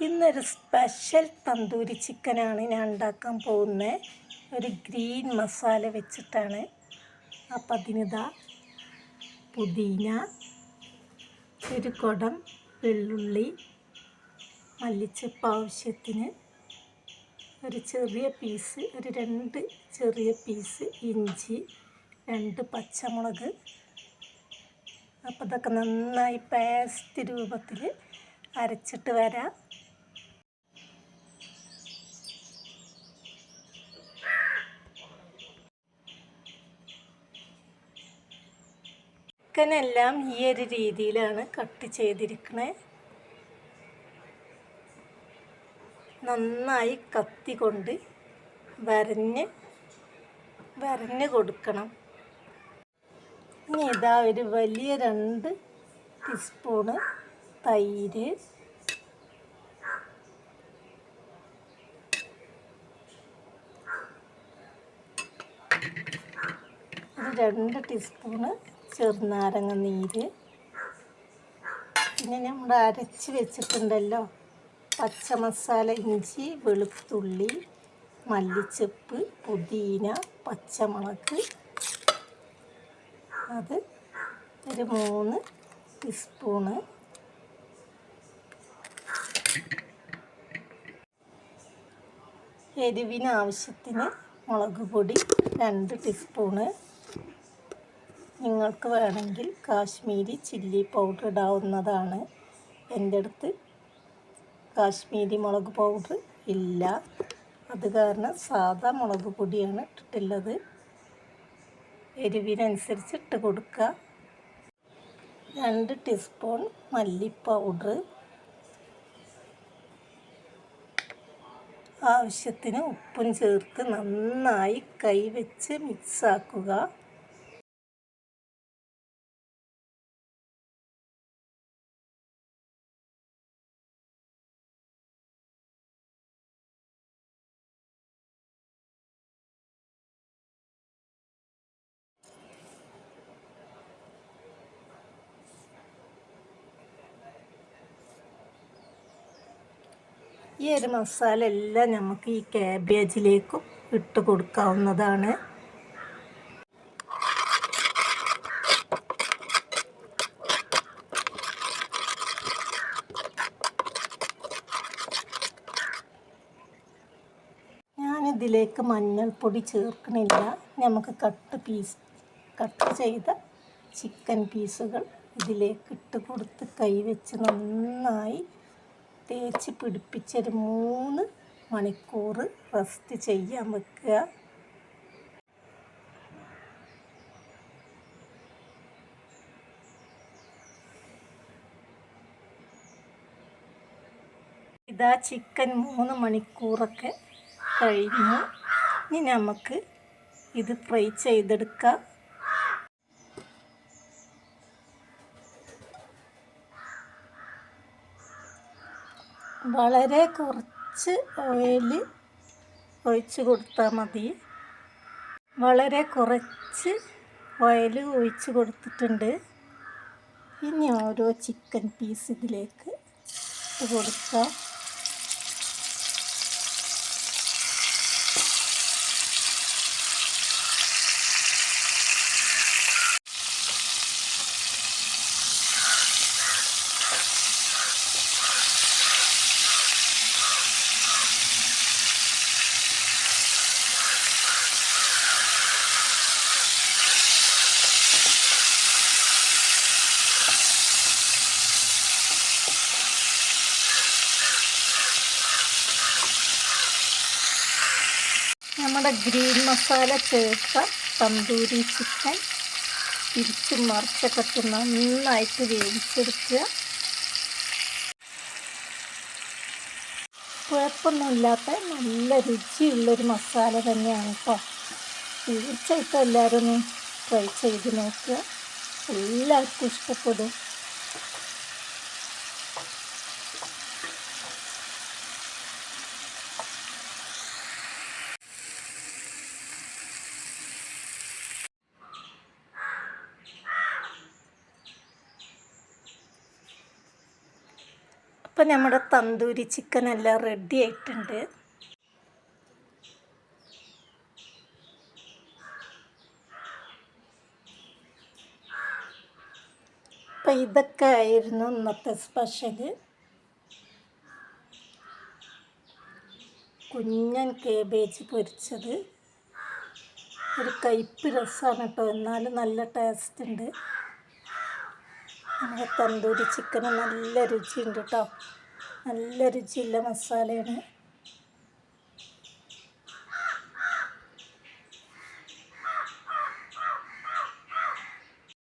ഇന്നൊരു സ്പെഷ്യൽ തന്തൂരി ചിക്കനാണ് ഞാൻ ഉണ്ടാക്കാൻ പോകുന്നത്. ഒരു ഗ്രീൻ മസാല വെച്ചിട്ടാണ്. അപ്പം അതിനിതാ പുതിന, ഒരു കുടം വെള്ളുള്ളി, മല്ലിച്ചപ്പ് ആവശ്യത്തിന്, ഒരു രണ്ട് ചെറിയ പീസ് ഇഞ്ചി, 2 പച്ചമുളക്. അപ്പം ഇതൊക്കെ നന്നായി പേസ്റ്റ് രൂപത്തിൽ അരച്ചിട്ട് വരാം. ചിക്കനെല്ലാം ഈ ഒരു രീതിയിലാണ് കട്ട് ചെയ്തിരിക്കുന്നത്. നന്നായി കത്തി കൊണ്ട് വരഞ്ഞ് കൊടുക്കണം. ഇനി ഇതാ ഒരു വലിയ 2 ടീസ്പൂണ് തൈര്, ഒരു 2 ടീസ്പൂണ് ചെറുനാരങ്ങ നീര്, പിന്നെ നമ്മൾ അരച്ച് വെച്ചിട്ടുണ്ടല്ലോ പച്ചമസാല, ഇഞ്ചി, വെളുത്തുള്ളി, മല്ലിച്ചപ്പ്, പുതിന, പച്ചമുളക്, അത് ഒരു 3 ടീസ്പൂണ്. എരിവിന് ആവശ്യത്തിന് മുളക് പൊടി 2 ടീസ്പൂണ്. നിങ്ങൾക്ക് വേണമെങ്കിൽ കാശ്മീരി ചില്ലി പൗഡർ ഇടാവുന്നതാണ്. എൻ്റെ അടുത്ത് കാശ്മീരി മുളക് പൗഡർ ഇല്ല, അത് കാരണം സാദാ മുളക് പൊടിയാണ് ഇട്ടിട്ടുള്ളത്. എരിവിനനുസരിച്ച് ഇട്ട് കൊടുക്കുക. 2 ടീസ്പൂൺ മല്ലി പൗഡർ, ആവശ്യത്തിന് ഉപ്പും ചേർത്ത് നന്നായി കൈവച്ച് മിക്സാക്കുക. ഈ ഒരു മസാല എല്ലാം നമുക്ക് ഈ ക്യാബേജിലേക്കും ഇട്ട് കൊടുക്കാവുന്നതാണ്. ഞാനിതിലേക്ക് മഞ്ഞൾപ്പൊടി ചേർക്കണില്ല. നമുക്ക് കട്ട് ചെയ്ത ചിക്കൻ പീസുകൾ ഇതിലേക്ക് ഇട്ട് കൊടുത്ത് കൈവച്ച് നന്നായി തേച്ച് പിടിപ്പിച്ചൊരു 3 മണിക്കൂർ റെസ്റ്റ് ചെയ്യാൻ വെക്കുക. ഇതാ ചിക്കൻ 3 മണിക്കൂറൊക്കെ കഴിഞ്ഞു. ഇനി നമുക്ക് ഇത് ഫ്രൈ ചെയ്തെടുക്കാം. വളരെ കുറച്ച് ഓയിൽ ഒഴിച്ച് കൊടുത്താൽ മതി. വളരെ കുറച്ച് ഓയിൽ ഒഴിച്ച് കൊടുത്തിട്ടുണ്ട്. ഇനി ഓരോ ചിക്കൻ പീസ് ഇതിലേക്ക് ഇട്ട് കൊടുക്കാം. നമ്മുടെ ഗ്രീൻ മസാല ചേർത്ത തന്തൂരി ചിക്കൻ തിരിച്ച് മറിച്ചൊക്കെ ഇട്ട് നന്നായിട്ട് വേവിച്ചെടുക്കുക. കുഴപ്പമൊന്നുമില്ലാത്ത നല്ല രുചിയുള്ളൊരു മസാല തന്നെയാണ് കേട്ടോ. തീർച്ചയായിട്ടും എല്ലാവരും ഒന്ന് ട്രൈ ചെയ്ത് നോക്കുക. എല്ലാവർക്കും ഇഷ്ടപ്പെടും. ഇപ്പം നമ്മുടെ തന്തൂരി ചിക്കൻ എല്ലാം റെഡി ആയിട്ടുണ്ട്. അപ്പം ഇതൊക്കെ ആയിരുന്നു ഇന്നത്തെ സ്പെഷ്യൽ. കുഞ്ഞൻ കേബേജ് പൊരിച്ചത്, ഒരു കയ്പ്പ് രസമാണ് കേട്ടോ, എന്നാലും നല്ല ടേസ്റ്റ് ഉണ്ട്. നമ്മുടെ തന്തൂരി ചിക്കന് നല്ല രുചിയുണ്ട് കേട്ടോ, നല്ല രുചിയുള്ള മസാലയാണ്.